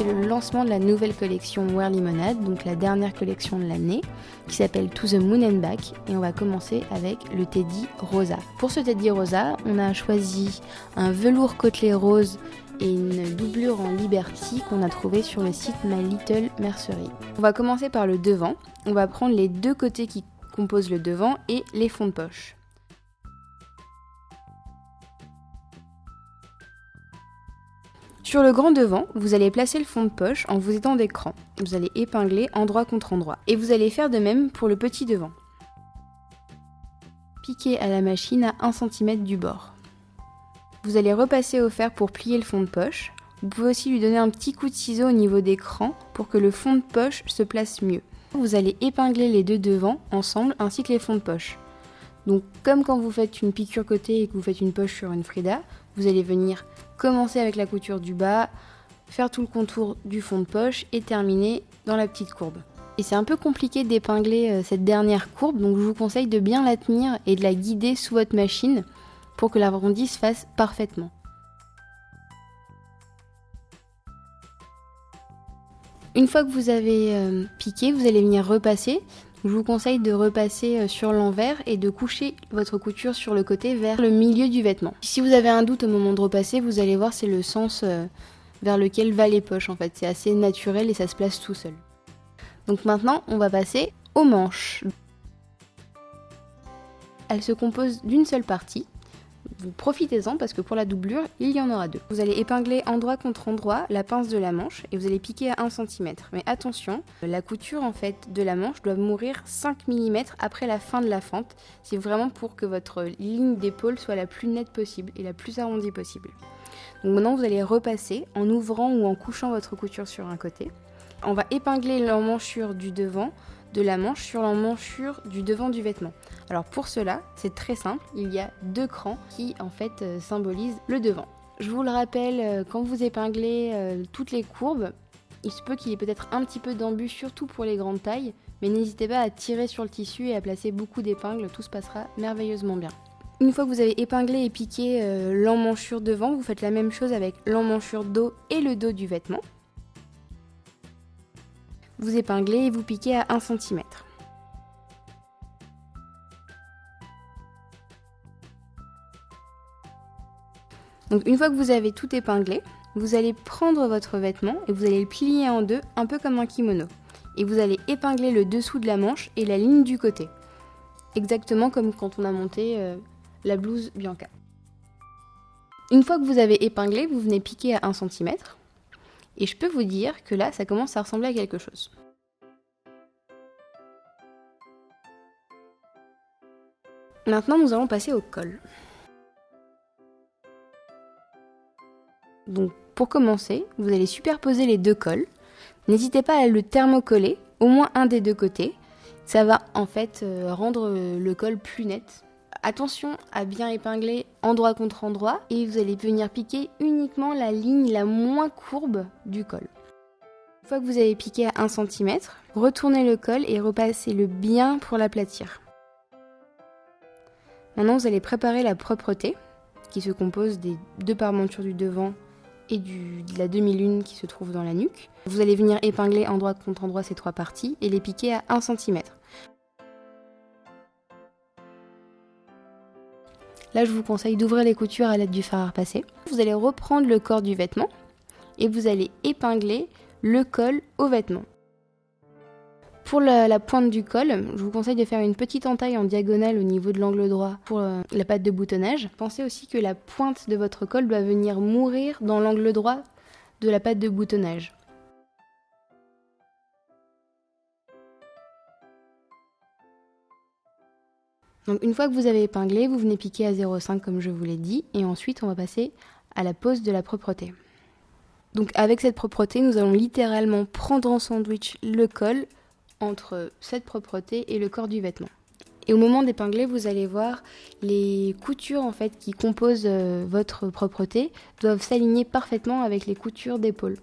c'est le lancement de la nouvelle collection Wear Lemonade, donc la dernière collection de l'année, qui s'appelle To the Moon and Back, et on va commencer avec le Teddy Rosa. Pour ce Teddy Rosa, on a choisi un velours côtelé rose et une doublure en Liberty qu'on a trouvé sur le site My Little Mercery. On va commencer par le devant, on va prendre les deux côtés qui composent le devant et les fonds de poche. Sur le grand devant, vous allez placer le fond de poche en vous aidant des crans. Vous allez épingler endroit contre endroit. Et vous allez faire de même pour le petit devant. Piquez à la machine à 1 cm du bord. Vous allez repasser au fer pour plier le fond de poche. Vous pouvez aussi lui donner un petit coup de ciseau au niveau des crans pour que le fond de poche se place mieux. Vous allez épingler les deux devants ensemble ainsi que les fonds de poche. Donc comme quand vous faites une piqûre côté et que vous faites une poche sur une Frida, vous allez venir commencer avec la couture du bas, faire tout le contour du fond de poche et terminer dans la petite courbe. Et c'est un peu compliqué d'épingler cette dernière courbe, donc je vous conseille de bien la tenir et de la guider sous votre machine pour que l'arrondi se fasse parfaitement. Une fois que vous avez piqué, vous allez venir repasser. Je vous conseille de repasser sur l'envers et de coucher votre couture sur le côté vers le milieu du vêtement. Si vous avez un doute au moment de repasser, vous allez voir c'est le sens vers lequel va les poches en fait. C'est assez naturel et ça se place tout seul. Donc maintenant, on va passer aux manches. Elles se composent d'une seule partie. Vous profitez-en parce que pour la doublure, il y en aura deux. Vous allez épingler endroit contre endroit la pince de la manche et vous allez piquer à 1 cm. Mais attention, la couture en fait de la manche doit mourir 5 mm après la fin de la fente. C'est vraiment pour que votre ligne d'épaule soit la plus nette possible et la plus arrondie possible. Donc maintenant vous allez repasser en ouvrant ou en couchant votre couture sur un côté. On va épingler l'emmanchure du devant de la manche sur l'emmanchure du devant du vêtement. Alors pour cela, c'est très simple, il y a deux crans qui en fait symbolisent le devant. Je vous le rappelle, quand vous épinglez toutes les courbes, il se peut qu'il y ait peut-être un petit peu d'embûches, surtout pour les grandes tailles, mais n'hésitez pas à tirer sur le tissu et à placer beaucoup d'épingles, tout se passera merveilleusement bien. Une fois que vous avez épinglé et piqué l'emmanchure devant, vous faites la même chose avec l'emmanchure dos et le dos du vêtement. Vous épinglez et vous piquez à 1 cm. Donc une fois que vous avez tout épinglé, vous allez prendre votre vêtement et vous allez le plier en deux, un peu comme un kimono. Et vous allez épingler le dessous de la manche et la ligne du côté. Exactement comme quand on a monté la blouse Bianca. Une fois que vous avez épinglé, vous venez piquer à 1 cm. Et je peux vous dire que là, ça commence à ressembler à quelque chose. Maintenant, nous allons passer au col. Donc, pour commencer, vous allez superposer les deux cols. N'hésitez pas à le thermocoller, au moins un des deux côtés. Ça va en fait rendre le col plus net. Attention à bien épingler endroit contre endroit et vous allez venir piquer uniquement la ligne la moins courbe du col. Une fois que vous avez piqué à 1 cm, retournez le col et repassez-le bien pour l'aplatir. Maintenant, vous allez préparer la propreté qui se compose des deux parmentures du devant et de la demi-lune qui se trouve dans la nuque. Vous allez venir épingler endroit contre endroit ces trois parties et les piquer à 1 cm. Là, je vous conseille d'ouvrir les coutures à l'aide du fer à repasser. Vous allez reprendre le corps du vêtement et vous allez épingler le col au vêtement. Pour la pointe du col, je vous conseille de faire une petite entaille en diagonale au niveau de l'angle droit pour la patte de boutonnage. Pensez aussi que la pointe de votre col doit venir mourir dans l'angle droit de la patte de boutonnage. Donc une fois que vous avez épinglé, vous venez piquer à 0,5 comme je vous l'ai dit, et ensuite on va passer à la pose de la propreté. Donc avec cette propreté, nous allons littéralement prendre en sandwich le col entre cette propreté et le corps du vêtement. Et au moment d'épingler, vous allez voir, les coutures en fait qui composent votre propreté doivent s'aligner parfaitement avec les coutures d'épaule.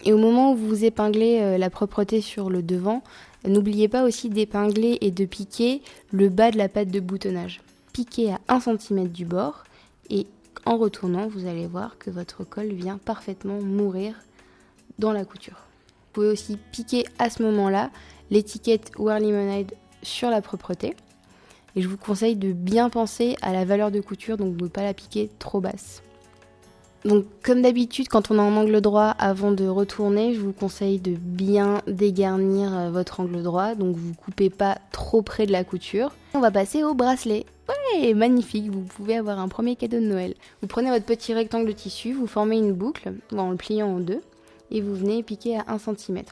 Et au moment où vous épinglez la propreté sur le devant, n'oubliez pas aussi d'épingler et de piquer le bas de la patte de boutonnage. Piquez à 1 cm du bord et en retournant, vous allez voir que votre col vient parfaitement mourir dans la couture. Vous pouvez aussi piquer à ce moment-là l'étiquette Wear Lemonade sur la propreté. Et je vous conseille de bien penser à la valeur de couture, donc de ne pas la piquer trop basse. Donc comme d'habitude, quand on a un angle droit, avant de retourner, je vous conseille de bien dégarnir votre angle droit, donc vous ne coupez pas trop près de la couture. On va passer au bracelet. Ouais, magnifique, vous pouvez avoir un premier cadeau de Noël. Vous prenez votre petit rectangle de tissu, vous formez une boucle en le pliant en deux, et vous venez piquer à 1 cm.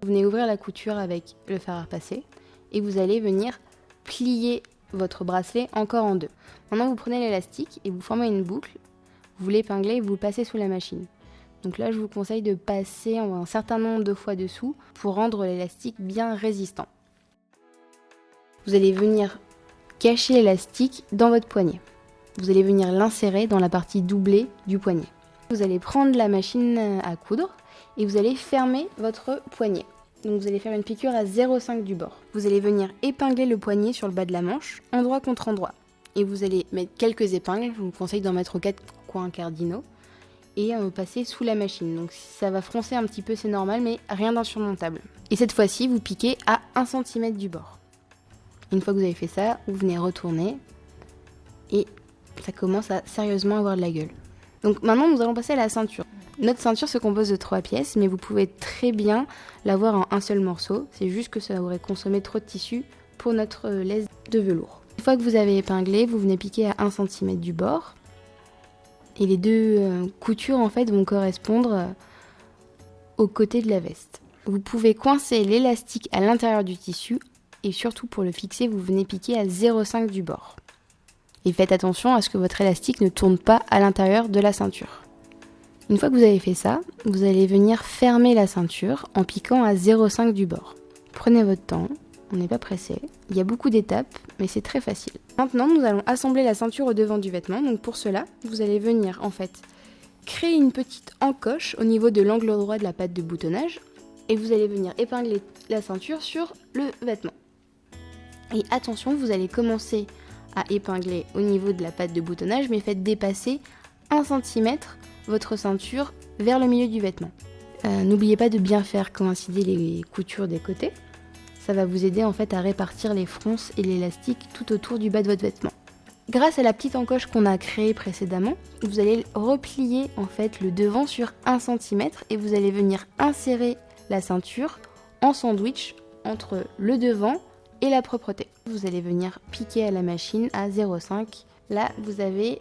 Vous venez ouvrir la couture avec le fer à repasser et vous allez venir plier votre bracelet encore en deux. Maintenant vous prenez l'élastique et vous formez une boucle, vous l'épinglez et vous le passez sous la machine. Donc là je vous conseille de passer un certain nombre de fois dessous pour rendre l'élastique bien résistant. Vous allez venir cacher l'élastique dans votre poignet. Vous allez venir l'insérer dans la partie doublée du poignet. Vous allez prendre la machine à coudre et vous allez fermer votre poignet. Donc vous allez faire une piqûre à 0,5 du bord. Vous allez venir épingler le poignet sur le bas de la manche, endroit contre endroit. Et vous allez mettre quelques épingles, je vous conseille d'en mettre aux 4 coins cardinaux, et passer sous la machine. Donc si ça va froncer un petit peu, c'est normal, mais rien d'insurmontable. Et cette fois-ci, vous piquez à 1 cm du bord. Une fois que vous avez fait ça, vous venez retourner, et ça commence à sérieusement avoir de la gueule. Donc maintenant, nous allons passer à la ceinture. Notre ceinture se compose de 3 pièces, mais vous pouvez très bien l'avoir en un seul morceau. C'est juste que ça aurait consommé trop de tissu pour notre laisse de velours. Une fois que vous avez épinglé, vous venez piquer à 1 cm du bord. Et les deux coutures en fait vont correspondre aux côtés de la veste. Vous pouvez coincer l'élastique à l'intérieur du tissu et surtout pour le fixer, vous venez piquer à 0,5 du bord. Et faites attention à ce que votre élastique ne tourne pas à l'intérieur de la ceinture. Une fois que vous avez fait ça, vous allez venir fermer la ceinture en piquant à 0,5 du bord. Prenez votre temps, on n'est pas pressé. Il y a beaucoup d'étapes, mais c'est très facile. Maintenant, nous allons assembler la ceinture au devant du vêtement. Donc pour cela, vous allez venir en fait créer une petite encoche au niveau de l'angle droit de la patte de boutonnage et vous allez venir épingler la ceinture sur le vêtement. Et attention, vous allez commencer à épingler au niveau de la patte de boutonnage, mais faites dépasser 1 cm votre ceinture vers le milieu du vêtement. N'oubliez pas de bien faire coïncider les coutures des côtés. Ça va vous aider en fait à répartir les fronces et l'élastique tout autour du bas de votre vêtement. Grâce à la petite encoche qu'on a créée précédemment, vous allez replier en fait le devant sur 1 cm et vous allez venir insérer la ceinture en sandwich entre le devant et la propreté. Vous allez venir piquer à la machine à 0,5. Là, vous avez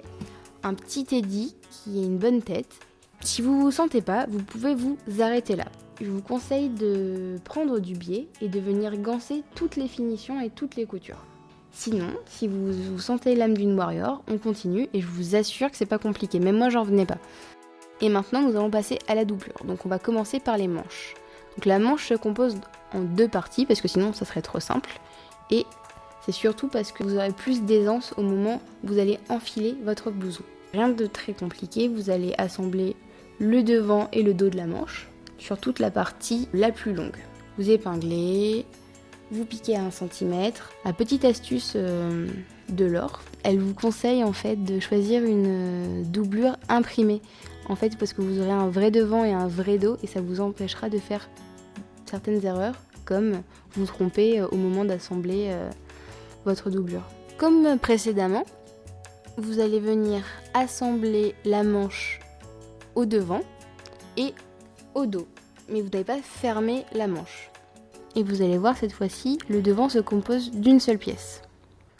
un petit édit qui est une bonne tête. Si vous ne vous sentez pas, vous pouvez vous arrêter là. Je vous conseille de prendre du biais et de venir ganser toutes les finitions et toutes les coutures. Sinon, si vous sentez l'âme d'une warrior, on continue et je vous assure que c'est pas compliqué. Même moi, j'en revenais pas. Et maintenant, nous allons passer à la doublure. Donc, on va commencer par les manches. Donc, la manche se compose en 2 parties parce que sinon, ça serait trop simple. Et c'est surtout parce que vous aurez plus d'aisance au moment où vous allez enfiler votre blouson. Rien de très compliqué, vous allez assembler le devant et le dos de la manche sur toute la partie la plus longue. Vous épinglez, vous piquez à 1 cm. La petite astuce de Laure, elle vous conseille en fait de choisir une doublure imprimée. En fait parce que vous aurez un vrai devant et un vrai dos et ça vous empêchera de faire certaines erreurs comme vous tromper au moment d'assembler votre doublure. Comme précédemment, vous allez venir assembler la manche au devant et au dos. Mais vous n'allez pas fermer la manche. Et vous allez voir cette fois-ci, le devant se compose d'une seule pièce.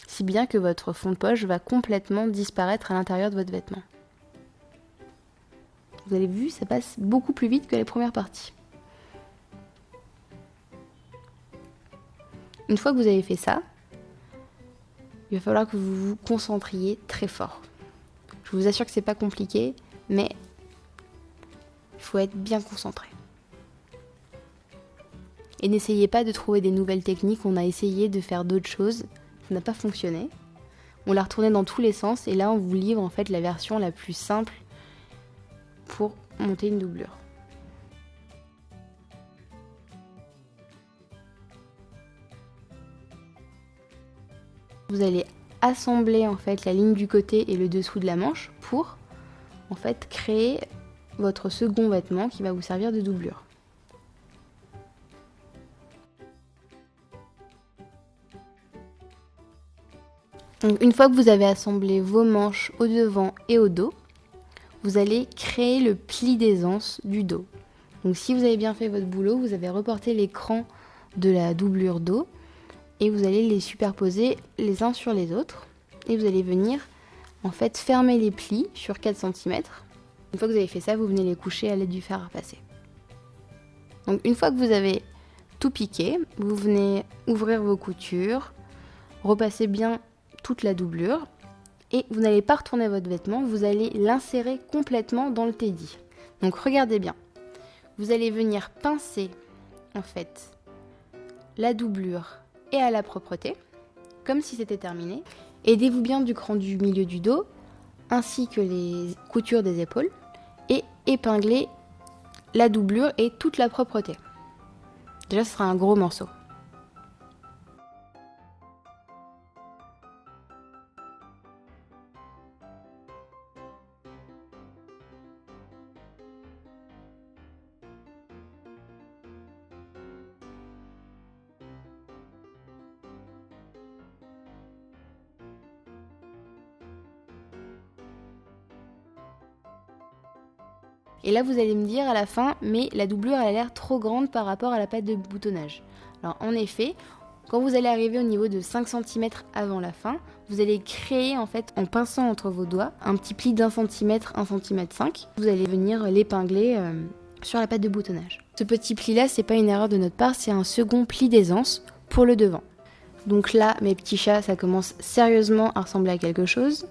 Si bien que votre fond de poche va complètement disparaître à l'intérieur de votre vêtement. Vous avez vu, ça passe beaucoup plus vite que les premières parties. Une fois que vous avez fait ça, il va falloir que vous vous concentriez très fort. Je vous assure que c'est pas compliqué, mais il faut être bien concentré. Et n'essayez pas de trouver des nouvelles techniques, on a essayé de faire d'autres choses, ça n'a pas fonctionné. On l'a retourné dans tous les sens et là on vous livre en fait la version la plus simple pour monter une doublure. Vous allez assembler en fait la ligne du côté et le dessous de la manche pour en fait créer votre second vêtement qui va vous servir de doublure. Donc, une fois que vous avez assemblé vos manches au devant et au dos, vous allez créer le pli d'aisance du dos. Donc si vous avez bien fait votre boulot, vous avez reporté l'écran de la doublure dos et vous allez les superposer les uns sur les autres. Et vous allez venir en fait fermer les plis sur 4 cm. Une fois que vous avez fait ça, vous venez les coucher à l'aide du fer à repasser. Donc une fois que vous avez tout piqué, vous venez ouvrir vos coutures, repasser bien toute la doublure et vous n'allez pas retourner votre vêtement, vous allez l'insérer complètement dans le teddy. Donc regardez bien, vous allez venir pincer en fait la doublure et à la propreté, comme si c'était terminé. Aidez-vous bien du cran du milieu du dos ainsi que les coutures des épaules et épinglez la doublure et toute la propreté. Déjà ce sera un gros morceau. Et là, vous allez me dire à la fin, mais la doublure elle a l'air trop grande par rapport à la patte de boutonnage. Alors en effet, quand vous allez arriver au niveau de 5 cm avant la fin, vous allez créer en fait, en pinçant entre vos doigts, un petit pli d'1 cm, 1,5 cm. Vous allez venir l'épingler sur la patte de boutonnage. Ce petit pli là, c'est pas une erreur de notre part, c'est un second pli d'aisance pour le devant. Donc là, mes petits chats, ça commence sérieusement à ressembler à quelque chose.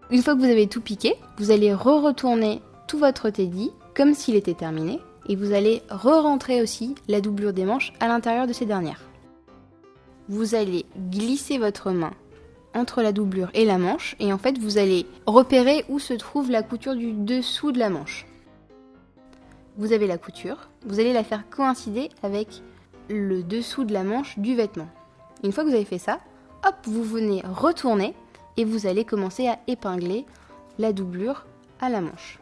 Une fois que vous avez tout piqué, vous allez retourner tout votre teddy comme s'il était terminé et vous allez re-rentrer aussi la doublure des manches à l'intérieur de ces dernières. Vous allez glisser votre main entre la doublure et la manche et en fait vous allez repérer où se trouve la couture du dessous de la manche. Vous avez la couture, vous allez la faire coïncider avec le dessous de la manche du vêtement. Une fois que vous avez fait ça, hop, vous venez retourner et vous allez commencer à épingler la doublure à la manche.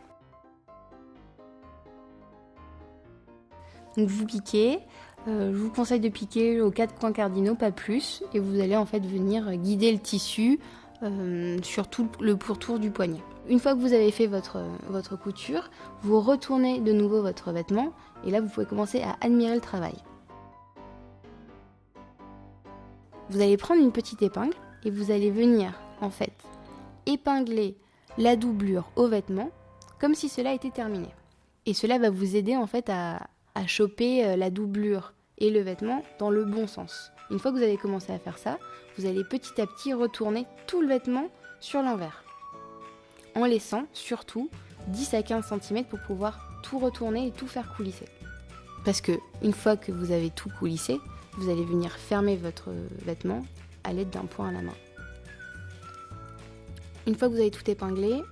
Donc vous piquez, je vous conseille de piquer aux 4 coins cardinaux, pas plus, et vous allez en fait venir guider le tissu sur tout le pourtour du poignet. Une fois que vous avez fait votre couture, vous retournez de nouveau votre vêtement, et là vous pouvez commencer à admirer le travail. Vous allez prendre une petite épingle et vous allez venir en fait épingler la doublure au vêtement comme si cela était terminé. Et cela va vous aider en fait à choper la doublure et le vêtement dans le bon sens. Une fois que vous avez commencé à faire ça, vous allez petit à petit retourner tout le vêtement sur l'envers. En laissant surtout 10 à 15 cm pour pouvoir tout retourner et tout faire coulisser. Parce que une fois que vous avez tout coulissé, vous allez venir fermer votre vêtement à l'aide d'un point à la main. Une fois que vous avez tout épinglé,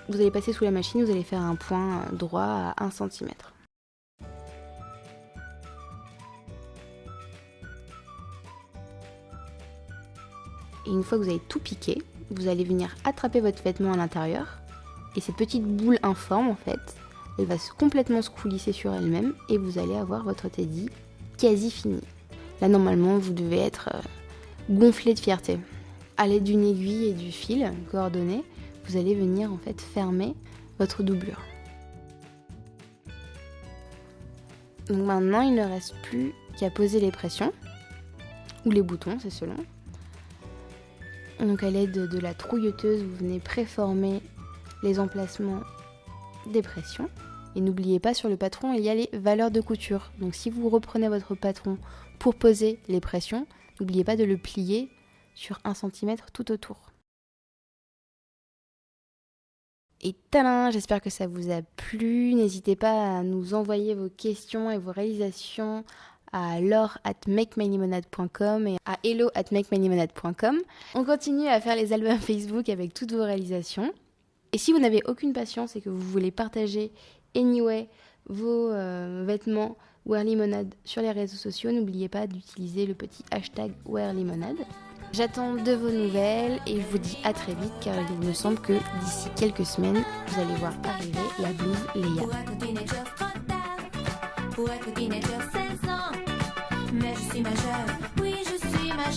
vous allez passer sous la machine, vous allez faire un point droit à 1 cm. Et une fois que vous avez tout piqué, vous allez venir attraper votre vêtement à l'intérieur. Et cette petite boule informe, en fait, elle va complètement se coulisser sur elle-même et vous allez avoir votre teddy quasi fini. Là, normalement, vous devez être gonflé de fierté. À l'aide d'une aiguille et du fil coordonné, vous allez venir en fait fermer votre doublure. Donc maintenant, il ne reste plus qu'à poser les pressions, ou les boutons, c'est selon. Donc à l'aide de la trouilleteuse, vous venez préformer les emplacements des pressions. Et n'oubliez pas, sur le patron, il y a les valeurs de couture. Donc si vous reprenez votre patron pour poser les pressions, n'oubliez pas de le plier sur 1 cm tout autour. Et tadam, j'espère que ça vous a plu. N'hésitez pas à nous envoyer vos questions et vos réalisations à laure@makemylimonade.com et à hello@makemylimonade.com. On continue à faire les albums Facebook avec toutes vos réalisations. Et si vous n'avez aucune patience et que vous voulez partager anyway vos vêtements Wear Limonade sur les réseaux sociaux. N'oubliez pas d'utiliser le petit hashtag Wear Limonade. J'attends de vos nouvelles et je vous dis à très vite car il me semble que d'ici quelques semaines, vous allez voir arriver la blouse Léa. Pour être teenager, 16 ans, mais je suis majeure, oui je suis majeure.